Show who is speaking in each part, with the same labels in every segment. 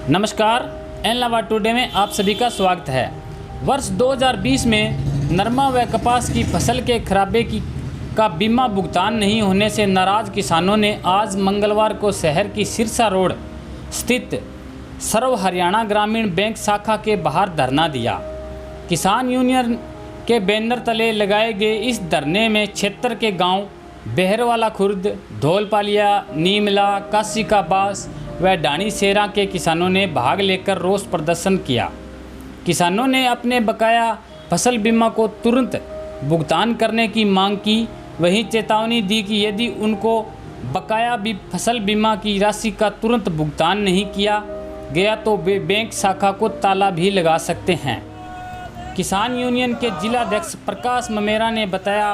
Speaker 1: नमस्कार, एलनाबाद टुडे में आप सभी का स्वागत है। वर्ष 2020 में नरमा व कपास की फसल के खराबे का बीमा भुगतान नहीं होने से नाराज किसानों ने आज मंगलवार को शहर की सिरसा रोड स्थित सर्व हरियाणा ग्रामीण बैंक शाखा के बाहर धरना दिया। किसान यूनियन के बैनर तले लगाए गए इस धरने में क्षेत्र के गांव बेहरवाला खुर्द, धौलपालिया, नीमला, काशी का बास व डाणी सेरा के किसानों ने भाग लेकर रोष प्रदर्शन किया। किसानों ने अपने बकाया फसल बीमा को तुरंत भुगतान करने की मांग की। वहीं चेतावनी दी कि यदि उनको बकाया फसल बीमा की राशि का तुरंत भुगतान नहीं किया गया तो वे बैंक शाखा को ताला भी लगा सकते हैं। किसान यूनियन के जिलाध्यक्ष प्रकाश ममेरा ने बताया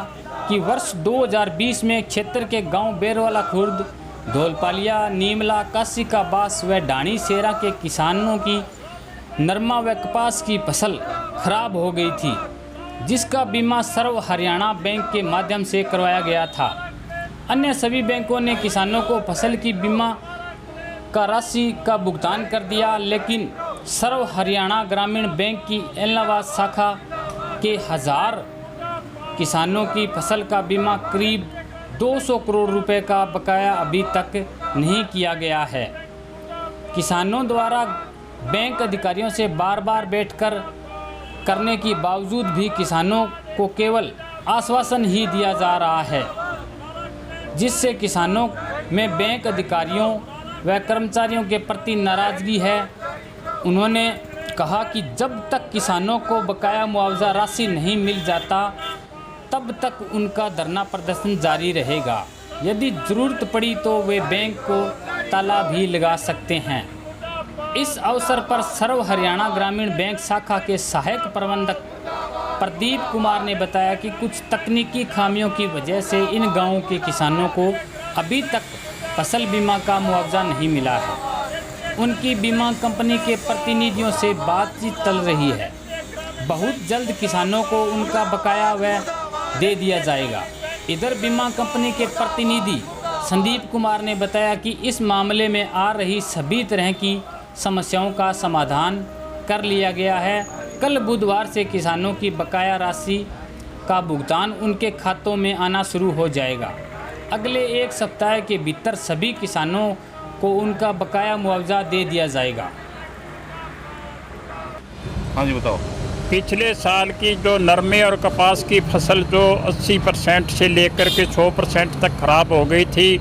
Speaker 1: कि वर्ष 2020 में क्षेत्र के गांव बेरवाला खुर्द, धौलपालिया, नीमला, काशी का बास व डाणी सेरा के किसानों की नरमा व कपास की फसल खराब हो गई थी, जिसका बीमा सर्व हरियाणा बैंक के माध्यम से करवाया गया था। अन्य सभी बैंकों ने किसानों को फसल की बीमा का राशि का भुगतान कर दिया, लेकिन सर्व हरियाणा ग्रामीण बैंक की एलनाबाद शाखा के 1000 किसानों की फसल का बीमा करीब 200 करोड़ रुपए का बकाया अभी तक नहीं किया गया है। किसानों द्वारा बैंक अधिकारियों से बार बार बैठकर करने के बावजूद भी किसानों को केवल आश्वासन ही दिया जा रहा है, जिससे किसानों में बैंक अधिकारियों व कर्मचारियों के प्रति नाराजगी है। उन्होंने कहा कि जब तक किसानों को बकाया मुआवजा राशि नहीं मिल जाता तब तक उनका धरना प्रदर्शन जारी रहेगा। यदि ज़रूरत पड़ी तो वे बैंक को ताला भी लगा सकते हैं। इस अवसर पर सर्व हरियाणा ग्रामीण बैंक शाखा के सहायक प्रबंधक प्रदीप कुमार ने बताया कि कुछ तकनीकी खामियों की वजह से इन गांवों के किसानों को अभी तक फसल बीमा का मुआवजा नहीं मिला है। उनकी बीमा कंपनी के प्रतिनिधियों से बातचीत चल रही है। बहुत जल्द किसानों को उनका बकाया व दे दिया जाएगा। इधर बीमा कंपनी के प्रतिनिधि संदीप कुमार ने बताया कि इस मामले में आ रही सभी तरह की समस्याओं का समाधान कर लिया गया है। कल बुधवार से किसानों की बकाया राशि का भुगतान उनके खातों में आना शुरू हो जाएगा। अगले एक सप्ताह के भीतर सभी किसानों को उनका बकाया मुआवजा दे दिया जाएगा।
Speaker 2: हाँ जी, बताओ।
Speaker 3: पिछले साल की जो नरमे और कपास की फसल जो 80% से लेकर के 100% तक खराब हो गई थी,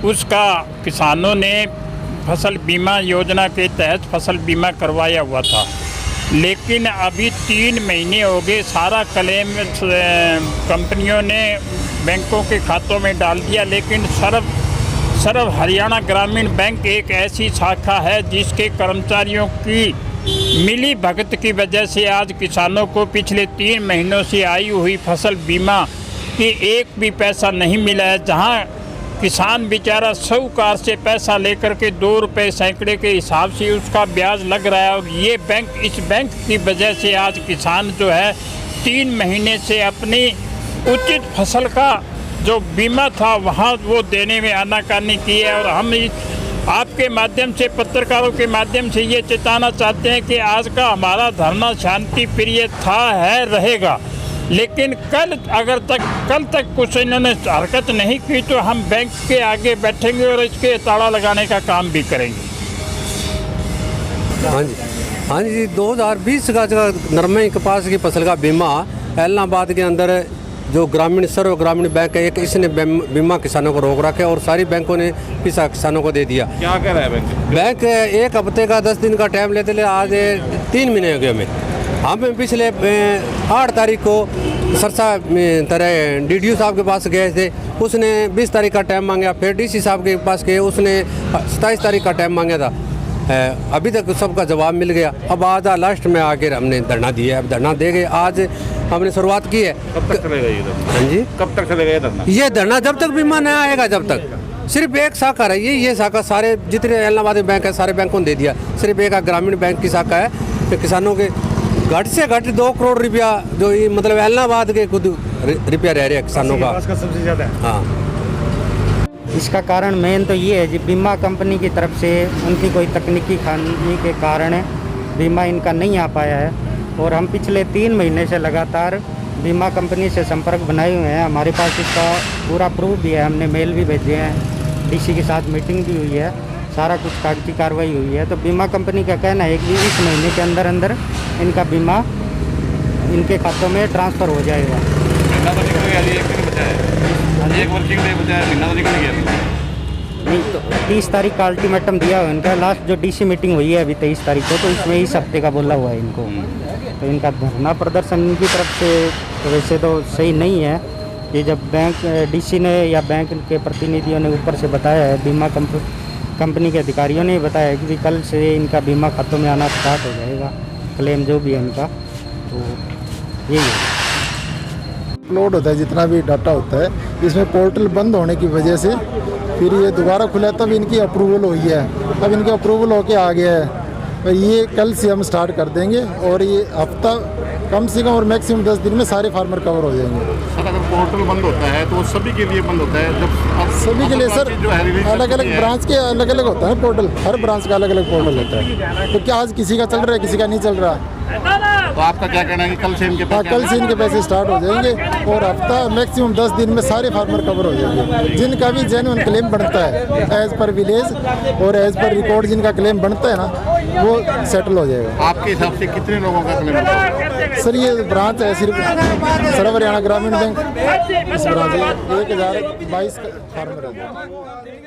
Speaker 3: उसका किसानों ने फसल बीमा योजना के तहत फसल बीमा करवाया हुआ था। लेकिन अभी 3 महीने हो गए, सारा क्लेम कंपनियों ने बैंकों के खातों में डाल दिया। लेकिन सर्व हरियाणा ग्रामीण बैंक एक ऐसी शाखा है जिसके कर्मचारियों की मिली भगत की वजह से आज किसानों को पिछले 3 महीनों से आई हुई फसल बीमा की एक भी पैसा नहीं मिला है। जहां किसान बेचारा साहूकार से पैसा लेकर के 2 रुपये सैकड़े के हिसाब से उसका ब्याज लग रहा है। और ये बैंक, इस बैंक की वजह से आज किसान जो है 3 महीने से अपनी उचित फसल का जो बीमा था वहाँ वो देने में आनाकानी की है। और हम आपके माध्यम से, पत्रकारों के माध्यम से ये चेताना चाहते हैं कि आज का हमारा धरना शांति प्रिय रहेगा। लेकिन कल तक कुछ इन्होंने हरकत नहीं की तो हम बैंक के आगे बैठेंगे और इसके ताला लगाने का काम भी करेंगे।
Speaker 4: हाँ जी, 2020 का जो नरमे कपास की फसल का बीमा एलनाबाद के अंदर जो सर्व ग्रामीण बैंक है, एक इसने बीमा किसानों को रोक रखा है और सारी बैंकों ने किसानों को दे दिया।
Speaker 2: क्या कह रहा है
Speaker 4: बैंक 1 हफ्ते का 10 दिन का टाइम लेते आज 3 महीने हो गए हमें पिछले 8 तारीख को सरसा तरह DDO साहब के पास गए थे, उसने 20 तारीख का टाइम मांगा। फिर DC साहब के पास गए, उसने 27 तारीख का टाइम मांगा था। अभी तक सबका जवाब मिल गया। अब आज लास्ट में आकर हमने धरना दिया। अब धरना दे गए, आज हमने शुरुआत की है।
Speaker 2: कब तक चलेगा ये धरना?
Speaker 4: हाँ जी,
Speaker 2: कब तक चलेगा ये धरना?
Speaker 4: ये धरना जब तक बीमा नहीं आएगा, जब तक। सिर्फ एक शाखा रही है ये शाखा, सारे जितने एलनाबाद में बैंक है सारे बैंकों ने दे दिया। सिर्फ एक ग्रामीण बैंक की शाखा है तो किसानों के घट से घट 2 करोड़ रुपया जो ये मतलब एलनाबाद के खुद रुपया रह रहे हैं किसानों का
Speaker 2: सबसे ज़्यादा।
Speaker 4: हाँ,
Speaker 5: इसका कारण मेन तो ये है जी, बीमा कंपनी की तरफ से उनकी कोई तकनीकी खामी के कारण बीमा इनका नहीं आ पाया है। और हम पिछले 3 महीने से लगातार बीमा कंपनी से संपर्क बनाए हुए हैं। हमारे पास इसका पूरा प्रूफ भी है, हमने मेल भी भेजे हैं, डीसी के साथ मीटिंग भी हुई है, सारा कुछ कागजी कार्रवाई हुई है। तो बीमा कंपनी का कहना है कि इस महीने के अंदर अंदर इनका बीमा इनके खातों में ट्रांसफ़र हो जाएगा।
Speaker 2: महीना तो निकल गया, एक दिन बचा है, एक वर्किंग डे बचा है, महीना तो निकल गया।
Speaker 5: नहीं तो 30 तारीख का अल्टीमेटम दिया हुआ है इनका। लास्ट जो डीसी मीटिंग हुई है अभी 23 तारीख को, तो इसमें इस हफ्ते का बोला हुआ है इनको। तो इनका धरना प्रदर्शन इनकी तरफ से तो वैसे तो सही नहीं है कि जब बैंक डीसी ने या बैंक के प्रतिनिधियों ने ऊपर से बताया है, बीमा कंपनी के अधिकारियों ने बताया कि कल से इनका बीमा खातों में आना स्टार्ट हो जाएगा, क्लेम जो भी है इनका। तो यही है,
Speaker 6: अपलोड होता है जितना भी डाटा होता है, इसमें पोर्टल बंद होने की वजह से फिर ये दोबारा खुला, तब इनकी अप्रूवल हुई है। अब इनकी अप्रूवल होके आ गया है, और ये कल से हम स्टार्ट कर देंगे। और ये हफ्ता कम से कम और मैक्सिमम 10 दिन में सारे फार्मर कवर हो जाएंगे।
Speaker 2: सर अगर पोर्टल बंद होता है तो सभी के लिए बंद होता है? जब
Speaker 6: सभी के लिए सर
Speaker 2: जो है रिलीज
Speaker 6: अलग अलग ब्रांच के अलग अलग होता है पोर्टल, हर ब्रांच का अलग अलग पोर्टल होता है। तो क्या आज किसी का चल रहा है, किसी का नहीं चल रहा है?
Speaker 2: तो आपका क्या कहना है कि कल से इनके
Speaker 6: हाँ,
Speaker 2: पैसे
Speaker 6: कल से इनके पैसे स्टार्ट हो जाएंगे और हफ्ता मैक्सिमम 10 दिन में सारे फार्मर कवर हो जाएंगे। जिनका भी जेन्युइन क्लेम बनता है एज पर विलेज और एज पर रिकॉर्ड, जिनका क्लेम बनता है ना, वो सेटल हो जाएगा।
Speaker 2: आपके हिसाब से कितने लोगों का क्लेम है?
Speaker 6: सर ये ब्रांच है सिर्फ सर्व हरियाणा ग्रामीण बैंक, इस ब्रांच में 1022 फार्मर है।